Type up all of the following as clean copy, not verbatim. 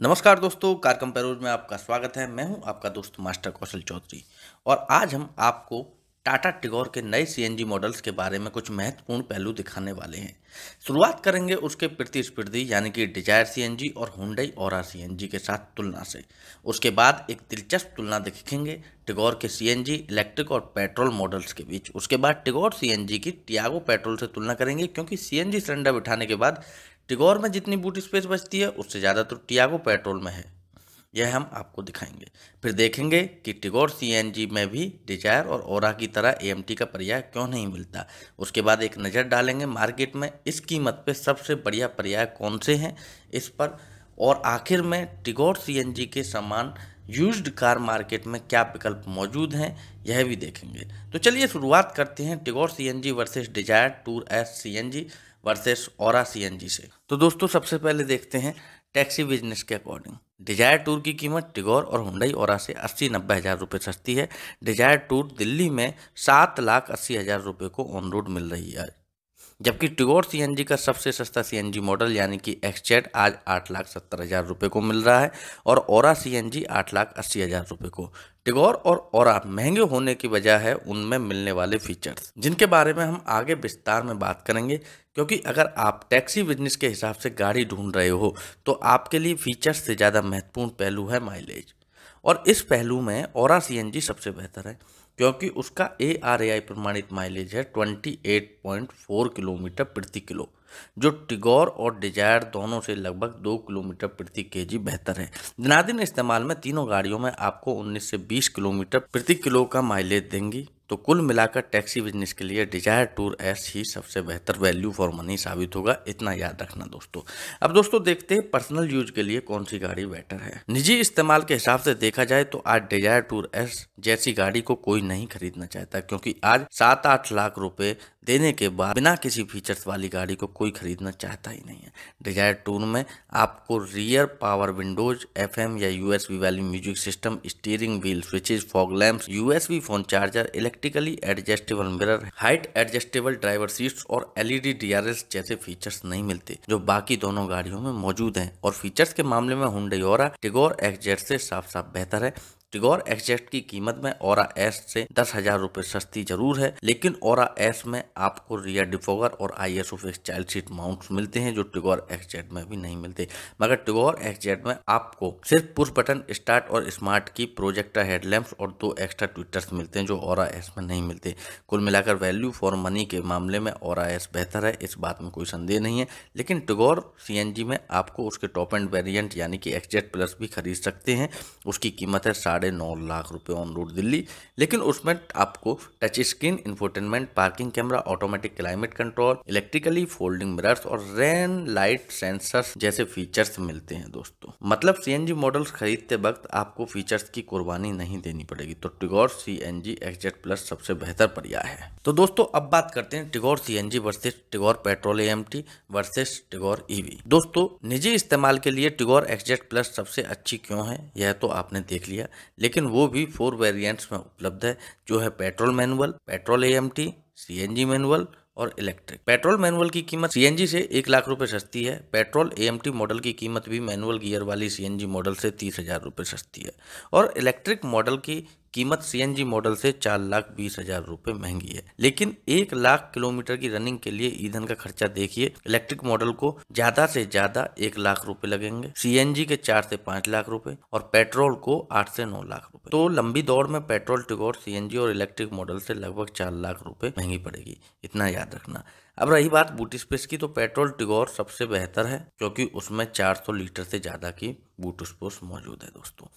नमस्कार दोस्तों, कार कंपेरोज में आपका स्वागत है। मैं हूं आपका दोस्त मास्टर कौशल चौधरी और आज हम आपको टाटा टिगोर के नए सीएनजी मॉडल्स के बारे में कुछ महत्वपूर्ण पहलू दिखाने वाले हैं। शुरुआत करेंगे उसके प्रतिस्पर्धी यानी कि डिजायर सीएनजी और हुंडई ऑरा सीएनजी के साथ तुलना से। उसके बाद एक दिलचस्प तुलना देखेंगे टिगोर के सीएनजी इलेक्ट्रिक और पेट्रोल मॉडल्स के बीच। उसके बाद टिगोर सीएनजी की टियागो पेट्रोल से तुलना करेंगे, क्योंकि सीएनजी सिलेंडर बिठाने के बाद टिगोर में जितनी बूट स्पेस बचती है उससे ज़्यादा तो टियागो पेट्रोल में है। यह हम आपको दिखाएंगे। फिर देखेंगे कि टिगोर सीएनजी में भी डिजायर और ओरा की तरह एएमटी का पर्याय क्यों नहीं मिलता। उसके बाद एक नज़र डालेंगे मार्केट में इस कीमत पे सबसे बढ़िया पर्याय कौन से हैं इस पर, और आखिर में टिगोर सीएनजी के समान यूज्ड कार मार्केट में क्या विकल्प मौजूद हैं यह भी देखेंगे। तो चलिए शुरुआत करते हैं Tigor CNG versus Dzire Tour S CNG versus Aura CNG से। तो दोस्तों सबसे पहले देखते हैं टैक्सी बिजनेस के अकॉर्डिंग। डिजायर टूर की कीमत टिगोर और हुंडई ऑरा से 80-90 हज़ार रुपये सस्ती है। डिजायर टूर दिल्ली में 7,80,000 रुपये को ऑन रोड मिल रही है, जबकि टिगोर सीएनजी का सबसे सस्ता सीएनजी मॉडल यानी कि एक्सजेड आज 8,70,000 रुपये को मिल रहा है और ऑरा सीएनजी 8,80,000 रुपये को। टिगोर और ऑरा महंगे होने की वजह है उनमें मिलने वाले फीचर्स, जिनके बारे में हम आगे विस्तार में बात करेंगे। क्योंकि अगर आप टैक्सी बिजनेस के हिसाब से गाड़ी ढूंढ रहे हो तो आपके लिए फीचर्स से ज़्यादा महत्वपूर्ण पहलू है माइलेज, और इस पहलू में ऑरा सीएनजी सबसे बेहतर है, क्योंकि उसका ARAI प्रमाणित माइलेज है 28.4 किलोमीटर प्रति किलो, जो टिगोर और डिजायर दोनों से लगभग 2 किलोमीटर प्रति केजी बेहतर है। दिनादिन इस्तेमाल में तीनों गाड़ियों में आपको 19 से 20 किलोमीटर प्रति किलो का माइलेज देंगी। तो कुल मिलाकर टैक्सी बिजनेस के लिए डिजायर टूर एस ही सबसे बेहतर वैल्यू फॉर मनी साबित होगा, इतना याद रखना दोस्तों। अब दोस्तों देखते हैं पर्सनल यूज के लिए कौन सी गाड़ी बेटर है। निजी इस्तेमाल के हिसाब से देखा जाए तो आज डिजायर टूर एस जैसी गाड़ी को कोई नहीं खरीदना चाहता, क्योंकि आज 7-8 लाख रुपए देने के बाद बिना किसी फीचर्स वाली गाड़ी को कोई खरीदना चाहता ही नहीं है। डिजायर टूर में आपको रियर पावर विंडोज, FM या USB वाली music system, steering wheel switches, fog lamps, USB phone charger, electrically adjustable mirror, height adjustable driver seats और LED DRS जैसे फीचर्स नहीं मिलते जो बाकी दोनों गाड़ियों में मौजूद हैं। और फीचर्स के मामले में हुंडई ऑरा टिगोर एक्सजेड से साफ साफ बेहतर है। टिगोर एक्सजेड की कीमत में ऑरा एस से 10,000 रुपये सस्ती जरूर है, लेकिन ऑरा एस में आपको रियर डिफोगर और ISOFIX चाइल्ड सीट माउंट्स मिलते हैं जो टिगोर एक्सजेड में भी नहीं मिलते। मगर टिगोर एक्सजेड में आपको सिर्फ पुश बटन स्टार्ट और स्मार्ट की, प्रोजेक्टर हेडलैम्प्स और 2 एक्स्ट्रा ट्विटर्स मिलते हैं जो ऑरा एस में नहीं मिलते। कुल मिलाकर वैल्यू फॉर मनी के मामले में ऑरा एस बेहतर है, इस बात में कोई संदेह नहीं है। लेकिन टिगोर सीएनजी में आपको उसके टॉप एंड वेरिएंट यानी कि एक्सजेड प्लस भी खरीद सकते हैं। उसकी कीमत है 9.5 लाख रुपए ऑन रोड दिल्ली, लेकिन उसमें आपको touch screen, infotainment, parking camera, automatic climate control, electrically folding mirrors और रेन लाइट सेंसर्स जैसे फीचर्स मिलते हैं दोस्तों। मतलब सीएनजी मॉडल्स खरीदते वक्त आपको फीचर्स की कुर्बानी नहीं देनी पड़ेगी। तो टिगोर सीएनजी एक्सजेड प्लस सबसे बेहतर पर्याय है। तो दोस्तों अब बात करते हैं Tigor CNG versus Tigor petrol AMT versus Tigor EV। दोस्तों निजी इस्तेमाल के लिए टिगोर एक्सजेड प्लस सबसे अच्छी क्यों है यह तो आपने देख लिया, लेकिन वो भी 4 वेरिएंट्स में उपलब्ध है, जो है petrol manual, petrol AMT, CNG manual और इलेक्ट्रिक। पेट्रोल मैनुअल की कीमत CNG से 1 लाख रुपए सस्ती है। पेट्रोल AMT मॉडल की कीमत भी मैनुअल गियर वाली CNG मॉडल से 30,000 रुपये सस्ती है, और इलेक्ट्रिक मॉडल की कीमत CNG मॉडल से 4,20,000 रुपये महंगी है। लेकिन 1 लाख किलोमीटर की रनिंग के लिए ईंधन का खर्चा देखिए, इलेक्ट्रिक मॉडल को ज्यादा से ज्यादा 1 लाख रुपए लगेंगे, CNG के 4 से 5 लाख रुपए और पेट्रोल को 8 से 9 लाख रुपए। तो लंबी दौड़ में पेट्रोल टिगोर CNG और इलेक्ट्रिक मॉडल से लगभग 4 लाख रुपए महंगी पड़ेगी, इतना याद रखना। अब रही बात बूट स्पेस की, तो पेट्रोल टिगोर सबसे बेहतर है, क्योंकि उसमें 400 लीटर से ज़्यादा की बूट स्पेस मौजूद है दोस्तों।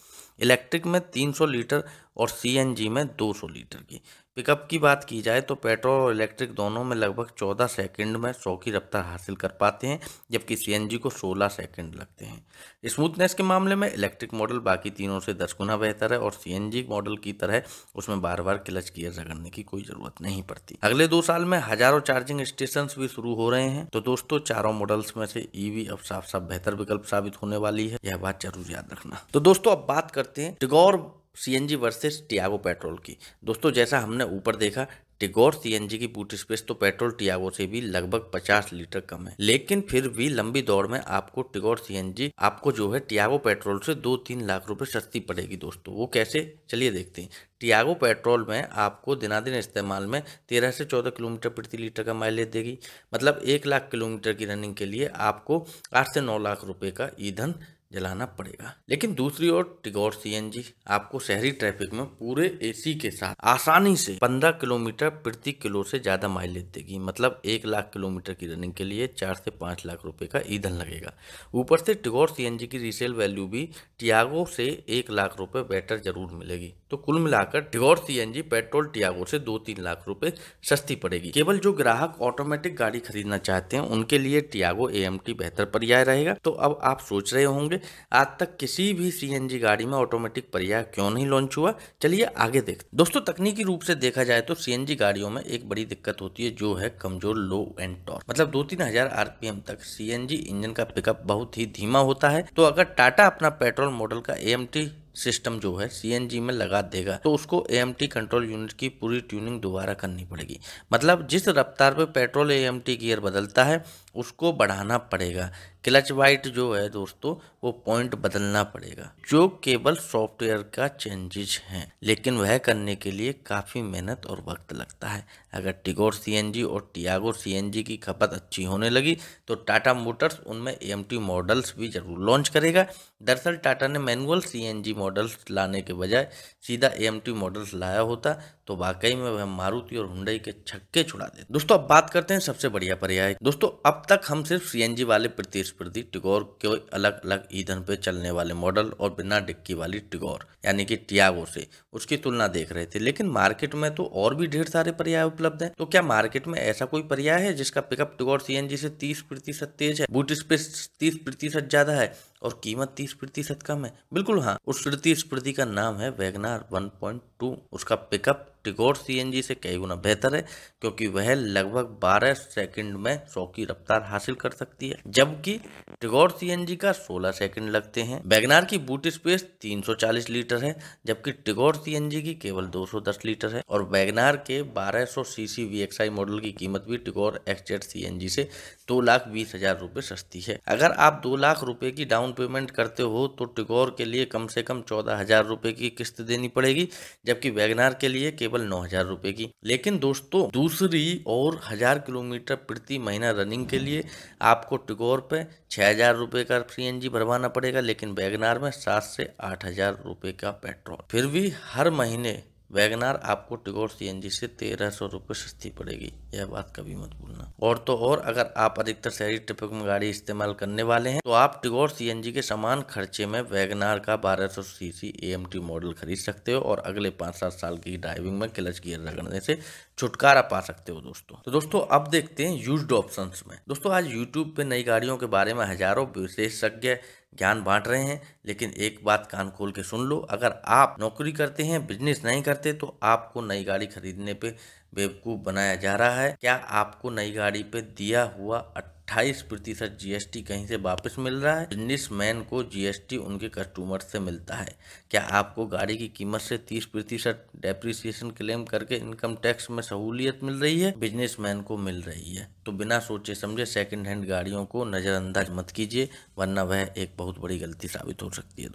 इलेक्ट्रिक में 300 लीटर और CNG में 200 लीटर की। पिकअप की बात की जाए तो पेट्रोल और इलेक्ट्रिक दोनों में लगभग 14 सेकंड में 100 की रफ्तार हासिल कर पाते हैं, जबकि CNG को 16 सेकंड लगते हैं। स्मूथनेस के मामले में इलेक्ट्रिक मॉडल बाकी तीनों से 10 गुना बेहतर है, और CNG मॉडल की तरह उसमें बार बार क्लच गियर रगड़ने की कोई जरूरत नहीं पड़ती। अगले 2 साल में हजारों चार्जिंग स्टेशन भी शुरू हो रहे हैं। तो दोस्तों चारों मॉडल्स में से EV अब साफ साफ बेहतर विकल्प साबित होने वाली है, यह बात जरूर याद रखना। तो दोस्तों अब बात करते हैं Tigor CNG versus Tiago petrol की। दोस्तों जैसा हमने ऊपर देखा, टिगोर सीएनजी की बूट स्पेस तो पेट्रोल टियागो से भी लगभग 50 लीटर कम है, लेकिन फिर भी लंबी दौड़ में आपको टिगोर सीएनजी आपको जो है टियागो पेट्रोल से 2-3 लाख रुपए सस्ती पड़ेगी दोस्तों। वो कैसे, चलिए देखते हैं। टियागो पेट्रोल में आपको दिनादिन इस्तेमाल में 13 से 14 किलोमीटर प्रति लीटर का माइलेज देगी। मतलब 1 लाख किलोमीटर की रनिंग के लिए आपको 8 से 9 लाख रुपए का ईंधन जलाना पड़ेगा। लेकिन दूसरी ओर टिगोर सीएनजी आपको शहरी ट्रैफिक में पूरे एसी के साथ आसानी से 15 किलोमीटर प्रति किलो से ज्यादा माइलेज देगी। मतलब 1 लाख किलोमीटर की रनिंग के लिए 4 से 5 लाख रुपए का ईंधन लगेगा। ऊपर से टिगोर सीएनजी की रीसेल वैल्यू भी टियागो से 1 लाख रुपए बेटर जरूर मिलेगी। तो कुल मिलाकर टिगोर सीएनजी पेट्रोल टियागो से 2-3 लाख रुपए सस्ती पड़ेगी। केवल जो ग्राहक ऑटोमेटिक गाड़ी खरीदना चाहते हैं उनके लिए टियागो एएमटी बेहतर पर्याय रहेगा। तो अब आप सोच रहे होंगे आज तक किसी भी सीएनजी गाड़ी में ऑटोमेटिक पर्याय क्यों नहीं लॉन्च हुआ। चलिए आगे देखते। दोस्तों तकनीकी रूप से देखा जाए तो सीएनजी गाड़ियों में एक बड़ी दिक्कत होती है जो है कमजोर लो एंड टॉर्क। मतलब 2-3 हजार आरपीएम तक सीएनजी इंजन का पिकअप बहुत ही धीमा होता है। तो अगर टाटा अपना पेट्रोल मॉडल का एएमटी सिस्टम जो है सीएनजी में लगा देगा तो उसको एएमटी कंट्रोल यूनिट की पूरी ट्यूनिंग दोबारा करनी पड़ेगी। मतलब जिस रफ्तार पे पेट्रोल एएमटी गियर बदलता है उसको बढ़ाना पड़ेगा। क्लच वाइट जो है दोस्तों वो पॉइंट बदलना पड़ेगा, जो केवल सॉफ्टवेयर का चेंजेस हैं, लेकिन वह करने के लिए काफ़ी मेहनत और वक्त लगता है। अगर टिगोर सीएनजी और टियागो सीएनजी की खपत अच्छी होने लगी तो टाटा मोटर्स उनमें एएमटी मॉडल्स भी जरूर लॉन्च करेगा। दरअसल टाटा ने मैनुअल सीएनजी मॉडल्स लाने के बजाय सीधा एएमटी मॉडल्स लाया होता तो वाकई में वह मारुति और हुंडई के छक्के छुड़ा देते। दोस्तों अब बात करते हैं सबसे बढ़िया पर्याय। दोस्तों अब तक हम सिर्फ सीएनजी वाले प्रतिस्पर्धी टिगोर के अलग अलग ईंधन पे चलने वाले मॉडल और बिना डिक्की वाली टिगोर यानी कि टियागो से उसकी तुलना देख रहे थे, लेकिन मार्केट में तो और भी ढेर सारे पर्याय उपलब्ध हैं। तो क्या मार्केट में ऐसा कोई पर्याय है जिसका पिकअप टिगोर सीएनजी से 30% तेज है, बूट स्पेस 30% ज्यादा है और कीमत 30% कम है? बिल्कुल हाँ, उस प्रतिस्पर्धी का नाम है वैगनार 1.2। उसका पिकअप टिगोर सीएनजी से कई गुना बेहतर है क्योंकि वह लगभग 12 सेकंड में 100 की रफ्तार हासिल कर सकती है, जबकि टिगोर सीएनजी का 16 सेकंड लगते हैं। वैगनार की बूट स्पेस 340 लीटर है जबकि टिगोर सीएनजी की केवल 210 लीटर है। और वैगनार के 1200 सीसी वीएक्सआई मॉडल की कीमत भी टिगोर एक्सजेड सीएनजी से 2,20,000 रुपए सस्ती है। अगर आप 2 लाख रुपए की डाउन पेमेंट करते हो तो टिगोर के लिए कम से कम 14,000 रुपए की किस्त देनी पड़ेगी, जबकि वैगनार के लिए केवल 9,000 रुपए की। लेकिन दोस्तों दूसरी और 1000 किलोमीटर प्रति महीना रनिंग के लिए आपको टिगोर पे 6,000 रुपए का सीएनजी भरवाना पड़ेगा, लेकिन वैगनार में 7 से 8,000 रुपए का पेट्रोल। फिर भी हर महीने वैगनार आपको टिगोर सीएनजी से 1,300 रुपये सस्ती पड़ेगी, यह बात कभी मत भूलना। और तो और अगर आप अधिकतर शहरी ट्रैफिक में गाड़ी इस्तेमाल करने वाले हैं तो आप टिगोर सीएनजी के समान खर्चे में वैगनार का 1200 सीसी एएमटी मॉडल खरीद सकते हो और अगले 5-7 साल की ड्राइविंग में क्लच गियर रगड़ने से छुटकारा पा सकते हो दोस्तों। तो दोस्तों अब देखते हैं यूज्ड ऑप्शंस में। दोस्तों आज यूट्यूब पे नई गाड़ियों के बारे में हजारों विशेषज्ञ ज्ञान बांट रहे हैं, लेकिन एक बात कान खोल के सुन लो, अगर आप नौकरी करते हैं, बिजनेस नहीं करते, तो आपको नई गाड़ी खरीदने पे बेवकूफ़ बनाया जा रहा है। क्या आपको नई गाड़ी पे दिया हुआ 28% जीएसटी कहीं से वापस मिल रहा है? बिजनेसमैन को जीएसटी उनके कस्टमर से मिलता है। क्या आपको गाड़ी की कीमत से 30% डेप्रिसिएशन क्लेम करके इनकम टैक्स में सहूलियत मिल रही है? बिजनेसमैन को मिल रही है। तो बिना सोचे समझे सेकंड हैंड गाड़ियों को नजरअंदाज मत कीजिए, वरना वह एक बहुत बड़ी गलती साबित हो सकती है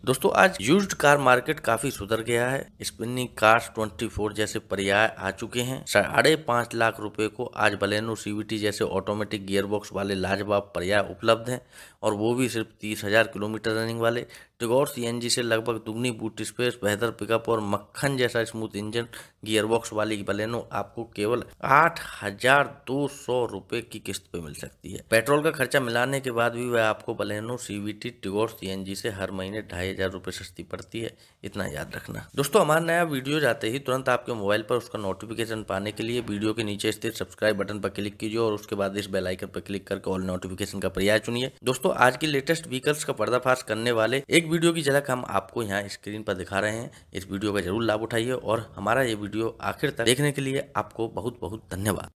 दोस्तों आज यूज्ड कार मार्केट काफी सुधर गया है। स्पिनिंग कार्स 24 जैसे पर्याय आ चुके हैं। 5.5 लाख रुपए को आज बलेनो सीवीटी जैसे ऑटोमेटिक गियर बॉक्स वाले लाजवाब पर्याय उपलब्ध हैं, और वो भी सिर्फ 30,000 किलोमीटर रनिंग वाले। टिगोर सीएनजी से लगभग दुगनी बूट स्पेस, बेहतर पिकअप और मक्खन जैसा स्मूथ इंजन गियरबॉक्स वाली बलेनो आपको केवल 8,200 रुपए की किस्त पे मिल सकती है। पेट्रोल का खर्चा मिलाने के बाद भी वह आपको बलेनो सीवीटी टिगोर सीएनजी से हर महीने 2,500 रुपए सस्ती पड़ती है, इतना याद रखना दोस्तों। हमारा नया वीडियो जाते ही तुरंत आपके मोबाइल पर उसका नोटिफिकेशन पाने के लिए वीडियो के नीचे स्थित सब्सक्राइब बटन पर क्लिक कीजिए और उसके बाद इस बेल आइकन पर क्लिक करके ऑल नोटिफिकेशन का पर्याय चुनिए। दोस्तों आज की लेटेस्ट व्हीकल्स का पर्दाफाश करने वाले एक वीडियो की झलक हम आपको यहाँ स्क्रीन पर दिखा रहे हैं। इस वीडियो का जरूर लाभ उठाइए और हमारा ये वीडियो आखिर तक देखने के लिए आपको बहुत बहुत धन्यवाद।